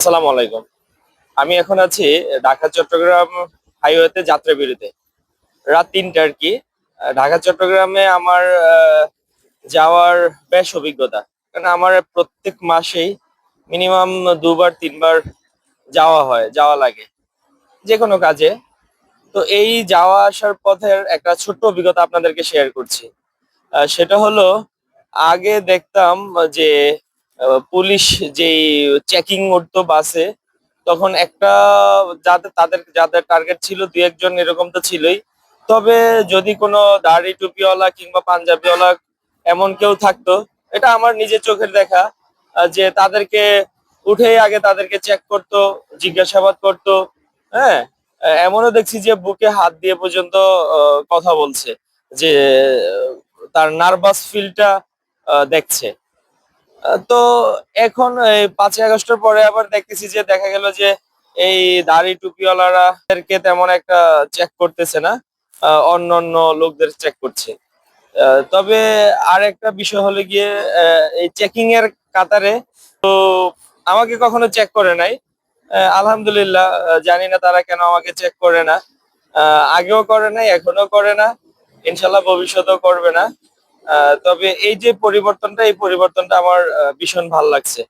আসসালামু আলাইকুম। আমি এখন আছি ঢাকা চট্টগ্রাম হাইওয়েতে যাত্রা বিরতি। রাত ৩টা আর কি। ঢাকা চট্টগ্রামে আমার যাওয়ার বেশ অভিজ্ঞতা। কারণ আমার প্রত্যেক মাসেই মিনিমাম ২ বার ৩ বার যাওয়া লাগে যে কোনো কাজে। তো এই যাওয়া আসার পথের একটা ছোট্ট অভিজ্ঞতা আপনাদেরকে শেয়ার করছি। সেটা হলো আগে দেখতাম যে পুলিশ যেই চেকিং করতো বাসে, তখন একটা যাদের যাদের টার্গেট ছিল দুই একজন এরকম তো ছিলই। তবে যদি কোনো দাড়ি টুপিওয়ালা কিংবা পাঞ্জাবিওয়ালা এমন কেউ থাকতো, এটা আমার নিজের চোখের দেখা, যে তাদেরকে উঠেই আগে তাদেরকে চেক করতো, জিজ্ঞাসাবাদ করতো। হ্যাঁ, এমনও দেখছি যে বুকে হাত দিয়ে পর্যন্ত কথা বলছে, যে তার নার্ভাস ফিলটা দেখছে। তো এখন এই 5ই আগস্টের পরে আবার দেখতেছি যে দেখা গেল যে এই দাড়ি টুপিওয়ালারা এদেরকে তেমন একটা চেক করতেছে না, অন্য অন্য লোকদের চেক করছে। তবে আর একটা বিষয় হলো গিয়ে এই চেকিং এর কাতারে আমাকে কখনো চেক করে নাই। আলহামদুলিল্লাহ, জানি না তারা কেন আমাকে চেক করে না। আগেও করে নাই, এখনো করে না, ইনশাল্লাহ ভবিষ্যতেও করবে না। তবে এই যে পরিবর্তনটা, এই পরিবর্তনটা আমার ভীষণ ভাল লাগছে।